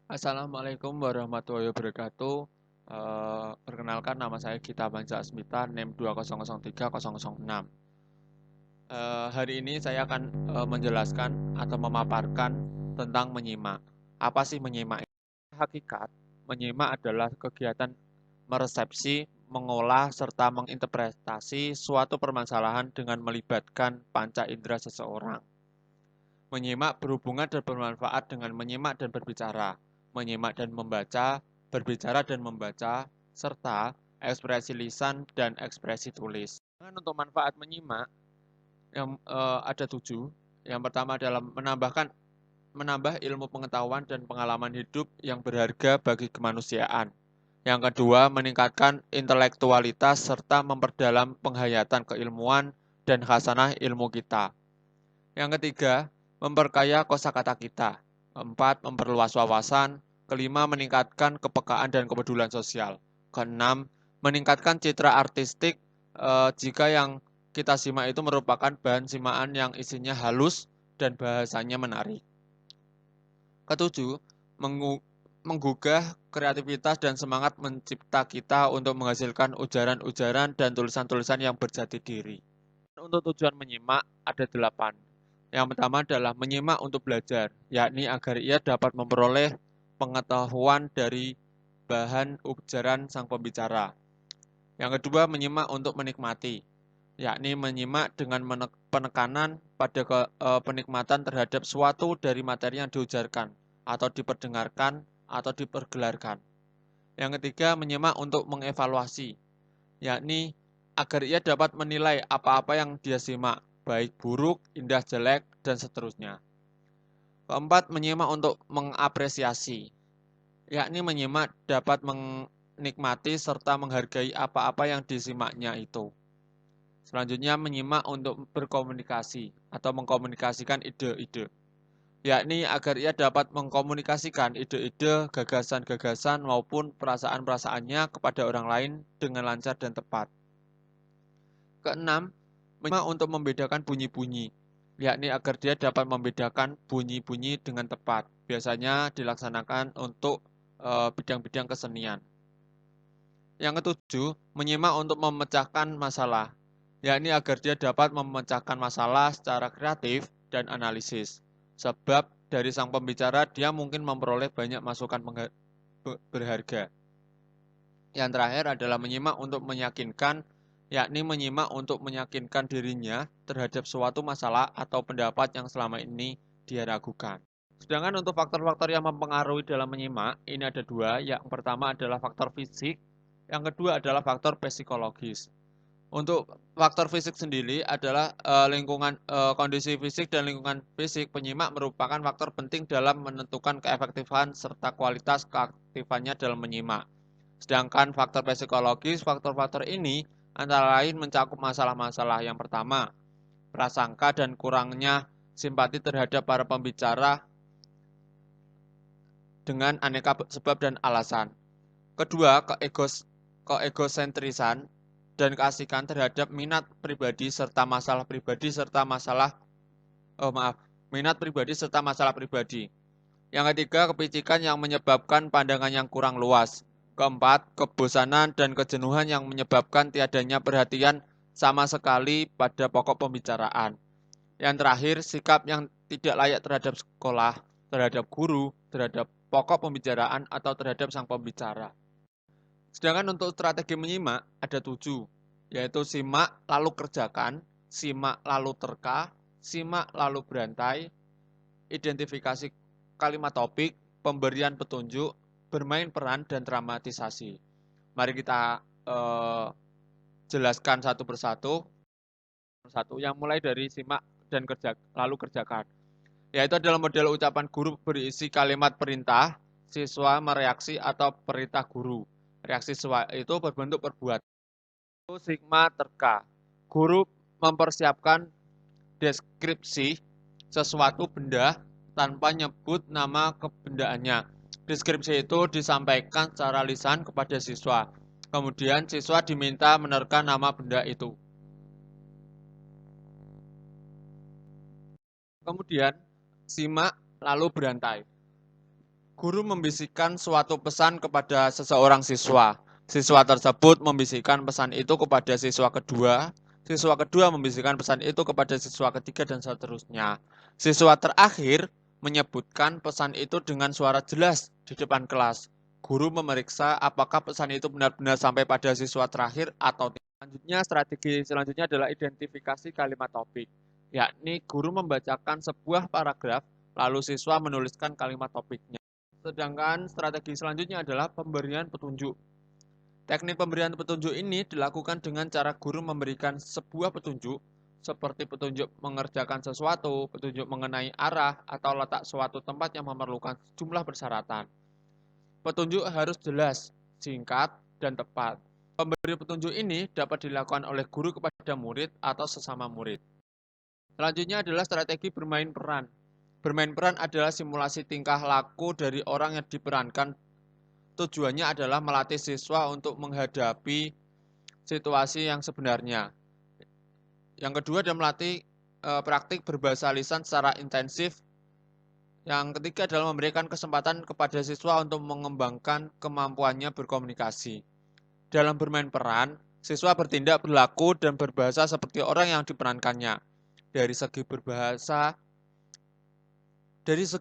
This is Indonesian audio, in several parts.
Assalamualaikum warahmatullahi wabarakatuh. Perkenalkan nama saya Gita Banca Asmita, NIM 2003006. Hari ini saya akan menjelaskan atau memaparkan tentang menyimak. Apa sih menyimak? Hakikat, menyimak adalah kegiatan meresepsi, mengolah, serta menginterpretasi suatu permasalahan dengan melibatkan panca indera seseorang. Menyimak berhubungan dan bermanfaat dengan menyimak dan berbicara, menyimak dan membaca, berbicara dan membaca, serta ekspresi lisan dan ekspresi tulis. Untuk manfaat menyimak yang ada 7. Yang pertama adalah menambah ilmu pengetahuan dan pengalaman hidup yang berharga bagi kemanusiaan. Yang kedua, meningkatkan intelektualitas serta memperdalam penghayatan keilmuan dan khasanah ilmu kita. Yang ketiga, memperkaya kosakata kita. Keempat, memperluas wawasan. Kelima, meningkatkan kepekaan dan kepedulian sosial. Keenam, meningkatkan citra artistik jika yang kita simak itu merupakan bahan simaan yang isinya halus dan bahasanya menarik. Ketujuh, menggugah kreativitas dan semangat mencipta kita untuk menghasilkan ujaran-ujaran dan tulisan-tulisan yang berjati diri. Untuk tujuan menyimak ada 8. Yang pertama adalah menyimak untuk belajar, yakni agar ia dapat memperoleh pengetahuan dari bahan ujaran sang pembicara. Yang kedua, menyimak untuk menikmati, yakni menyimak dengan penekanan pada penikmatan terhadap suatu dari materi yang diujarkan, atau diperdengarkan, atau dipergelarkan. Yang ketiga, menyimak untuk mengevaluasi, yakni agar ia dapat menilai apa-apa yang dia simak, baik buruk, indah, jelek, dan seterusnya. Keempat, menyimak untuk mengapresiasi, yakni menyimak dapat menikmati serta menghargai apa-apa yang disimaknya itu. Selanjutnya, menyimak untuk berkomunikasi atau mengkomunikasikan ide-ide, yakni agar ia dapat mengkomunikasikan ide-ide, gagasan-gagasan maupun perasaan-perasaannya kepada orang lain dengan lancar dan tepat. Keenam, menyimak untuk membedakan bunyi-bunyi, yakni agar dia dapat membedakan bunyi-bunyi dengan tepat. Biasanya dilaksanakan untuk bidang-bidang kesenian. Yang ketujuh, menyimak untuk memecahkan masalah, yakni agar dia dapat memecahkan masalah secara kreatif dan analisis. Sebab dari sang pembicara dia mungkin memperoleh banyak masukan berharga. Yang terakhir adalah menyimak untuk meyakinkan, yakni menyimak untuk meyakinkan dirinya terhadap suatu masalah atau pendapat yang selama ini dia ragukan. Sedangkan untuk faktor-faktor yang mempengaruhi dalam menyimak, ini ada 2. Yang pertama adalah faktor fisik, yang kedua adalah faktor psikologis. Untuk faktor fisik sendiri adalah lingkungan kondisi fisik dan lingkungan fisik penyimak merupakan faktor penting dalam menentukan keefektifan serta kualitas keaktifannya dalam menyimak. Sedangkan faktor psikologis, faktor-faktor ini antara lain mencakup masalah-masalah. Yang pertama, prasangka dan kurangnya simpati terhadap para pembicara dengan aneka sebab dan alasan. Kedua, keegosentrisan dan keasikan terhadap minat pribadi serta masalah pribadi serta masalah minat pribadi serta masalah pribadi. Yang ketiga, kepicikan yang menyebabkan pandangan yang kurang luas. Keempat, kebosanan dan kejenuhan yang menyebabkan tiadanya perhatian sama sekali pada pokok pembicaraan. Yang terakhir, sikap yang tidak layak terhadap sekolah, terhadap guru, terhadap pokok pembicaraan, atau terhadap sang pembicara. Sedangkan untuk strategi menyimak ada 7, yaitu simak lalu kerjakan, simak lalu terka, simak lalu berantai, identifikasi kalimat topik, pemberian petunjuk, bermain peran, dan dramatisasi. Mari kita jelaskan satu persatu. Yang mulai dari simak dan lalu kerjakan. Yaitu adalah model ucapan guru berisi kalimat perintah, siswa mereaksi atau perintah guru. Reaksi siswa itu berbentuk perbuatan. Itu sigma terka. Guru mempersiapkan deskripsi sesuatu benda tanpa nyebut nama kebendaannya. Deskripsi itu disampaikan secara lisan kepada siswa. Kemudian siswa diminta menerka nama benda itu. Kemudian simak lalu berantai. Guru membisikkan suatu pesan kepada seseorang siswa. Siswa tersebut membisikkan pesan itu kepada siswa kedua. Siswa kedua membisikkan pesan itu kepada siswa ketiga dan seterusnya. Siswa terakhir menyebutkan pesan itu dengan suara jelas di depan kelas. Guru memeriksa apakah pesan itu benar-benar sampai pada siswa terakhir atau tidak. Strategi selanjutnya adalah identifikasi kalimat topik, yakni guru membacakan sebuah paragraf, lalu siswa menuliskan kalimat topiknya. Sedangkan strategi selanjutnya adalah pemberian petunjuk. Teknik pemberian petunjuk ini dilakukan dengan cara guru memberikan sebuah petunjuk, seperti petunjuk mengerjakan sesuatu, petunjuk mengenai arah, atau letak suatu tempat yang memerlukan sejumlah persyaratan. Petunjuk harus jelas, singkat, dan tepat. Pemberi petunjuk ini dapat dilakukan oleh guru kepada murid atau sesama murid. Selanjutnya adalah strategi bermain peran. Bermain peran adalah simulasi tingkah laku dari orang yang diperankan. Tujuannya adalah melatih siswa untuk menghadapi situasi yang sebenarnya. Yang kedua adalah melatih praktik berbahasa lisan secara intensif. Yang ketiga adalah memberikan kesempatan kepada siswa untuk mengembangkan kemampuannya berkomunikasi. Dalam bermain peran, siswa bertindak, berlaku, dan berbahasa seperti orang yang diperankannya. Dari segi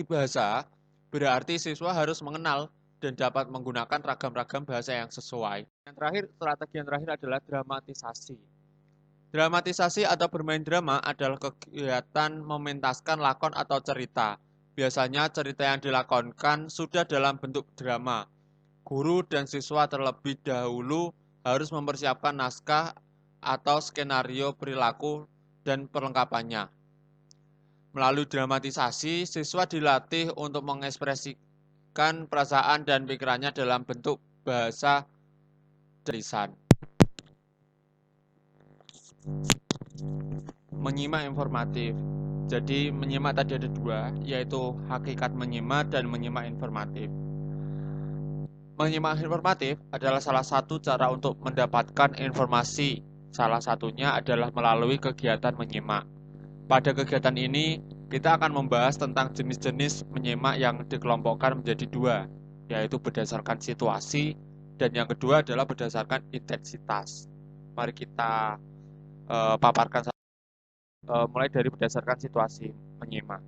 bahasa, berarti siswa harus mengenal dan dapat menggunakan ragam-ragam bahasa yang sesuai. Strategi yang terakhir adalah dramatisasi. Dramatisasi atau bermain drama adalah kegiatan mementaskan lakon atau cerita. Biasanya cerita yang dilakonkan sudah dalam bentuk drama. Guru dan siswa terlebih dahulu harus mempersiapkan naskah atau skenario perilaku dan perlengkapannya. Melalui dramatisasi, siswa dilatih untuk mengekspresikan perasaan dan pikirannya dalam bentuk bahasa lisan. Menyimak informatif. Jadi menyimak tadi ada dua, yaitu hakikat menyimak dan menyimak informatif. Menyimak informatif adalah salah satu cara untuk mendapatkan informasi. Salah satunya adalah melalui kegiatan menyimak. Pada kegiatan ini, kita akan membahas tentang jenis-jenis menyimak yang dikelompokkan menjadi dua, yaitu berdasarkan situasi, dan yang kedua adalah berdasarkan intensitas. Mari kita paparkan mulai dari berdasarkan situasi menyimak.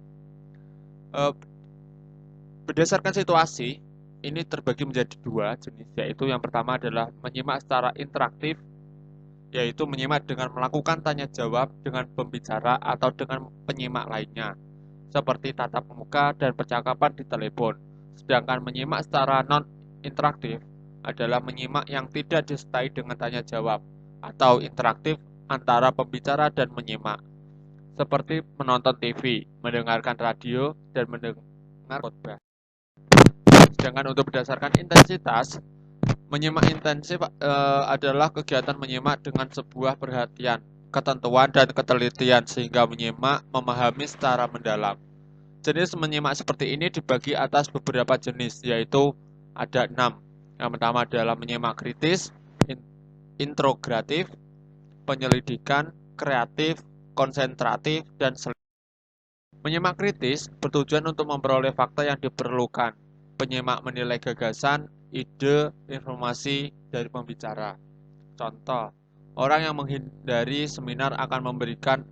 Berdasarkan situasi, ini terbagi menjadi dua jenis, yaitu yang pertama adalah menyimak secara interaktif, yaitu menyimak dengan melakukan tanya jawab dengan pembicara atau dengan penyimak lainnya, seperti tatap muka dan percakapan di telepon. Sedangkan menyimak secara non-interaktif adalah menyimak yang tidak disertai dengan tanya jawab atau interaktif antara pembicara dan menyimak, seperti menonton TV, mendengarkan radio, dan mendengar khotbah. Sedangkan untuk berdasarkan intensitas, menyimak intensif adalah kegiatan menyimak dengan sebuah perhatian, ketentuan, dan ketelitian sehingga menyimak memahami secara mendalam. Jenis menyimak seperti ini dibagi atas beberapa jenis, yaitu ada 6. Yang pertama adalah menyimak kritis, introgratif, penyelidikan, kreatif, konsentratif, dan selektif. Menyimak kritis bertujuan untuk memperoleh fakta yang diperlukan. Penyimak menilai gagasan, ide, informasi dari pembicara. Contoh, orang yang menghindari seminar akan memberikan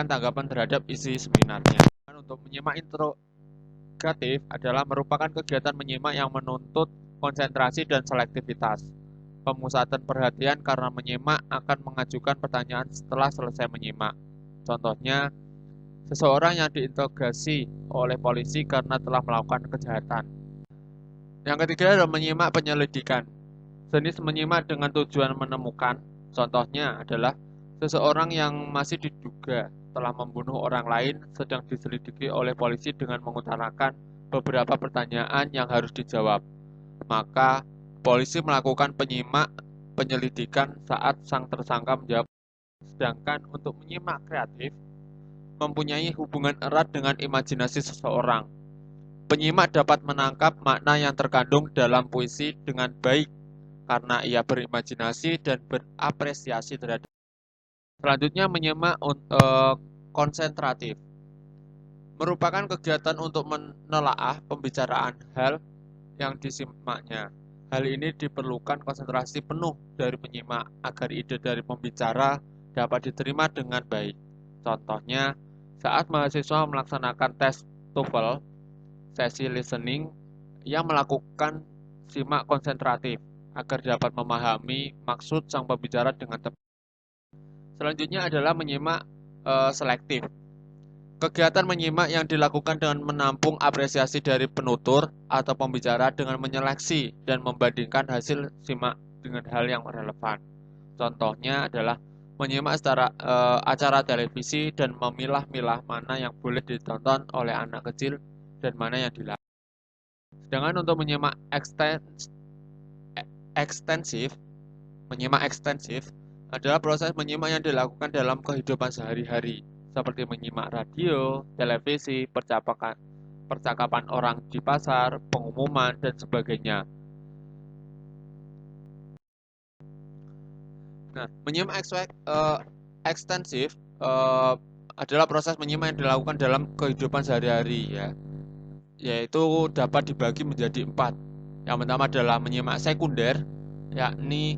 tanggapan terhadap isi seminarnya. Untuk menyimak interogatif adalah merupakan kegiatan menyimak yang menuntut konsentrasi dan selektivitas. Pemusatan perhatian karena menyimak akan mengajukan pertanyaan setelah selesai menyimak. Contohnya, seseorang yang diinterogasi oleh polisi karena telah melakukan kejahatan. Yang ketiga adalah menyimak penyelidikan. Jenis menyimak dengan tujuan menemukan. Contohnya adalah seseorang yang masih diduga telah membunuh orang lain sedang diselidiki oleh polisi dengan mengutarakan beberapa pertanyaan yang harus dijawab. Maka, polisi melakukan penyelidikan saat sang tersangka menjawab. Sedangkan untuk menyimak kreatif, mempunyai hubungan erat dengan imajinasi seseorang. Penyimak dapat menangkap makna yang terkandung dalam puisi dengan baik karena ia berimajinasi dan berapresiasi terhadap. Selanjutnya menyimak konsentratif. merupakan kegiatan untuk menelaah pembicaraan hal yang disimaknya. Hal ini diperlukan konsentrasi penuh dari penyimak agar ide dari pembicara dapat diterima dengan baik. Contohnya, saat mahasiswa melaksanakan tes TOEFL, sesi listening yang melakukan simak konsentratif agar dapat memahami maksud sang pembicara dengan tepat. Selanjutnya adalah menyimak selektif. Kegiatan menyimak yang dilakukan dengan menampung apresiasi dari penutur atau pembicara dengan menyeleksi dan membandingkan hasil simak dengan hal yang relevan. Contohnya adalah menyimak acara televisi dan memilah-milah mana yang boleh ditonton oleh anak kecil dan mana yang dilarang. Sedangkan untuk menyimak ekstensif adalah proses menyimak yang dilakukan dalam kehidupan sehari-hari, seperti menyimak radio, televisi, percakapan orang di pasar, pengumuman, dan sebagainya. Nah, menyimak ekstensif adalah proses menyimak yang dilakukan dalam kehidupan sehari-hari, ya, yaitu dapat dibagi menjadi 4. Yang pertama adalah menyimak sekunder, yakni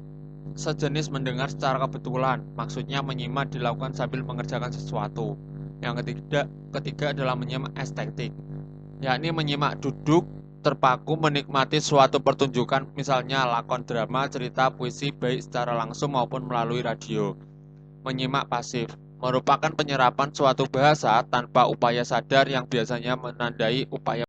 sejenis mendengar secara kebetulan, maksudnya menyimak dilakukan sambil mengerjakan sesuatu. Yang ketiga adalah menyimak estetik, yakni menyimak duduk terpaku menikmati suatu pertunjukan, misalnya lakon drama, cerita, puisi, baik secara langsung maupun melalui radio. Menyimak pasif merupakan penyerapan suatu bahasa tanpa upaya sadar yang biasanya menandai upaya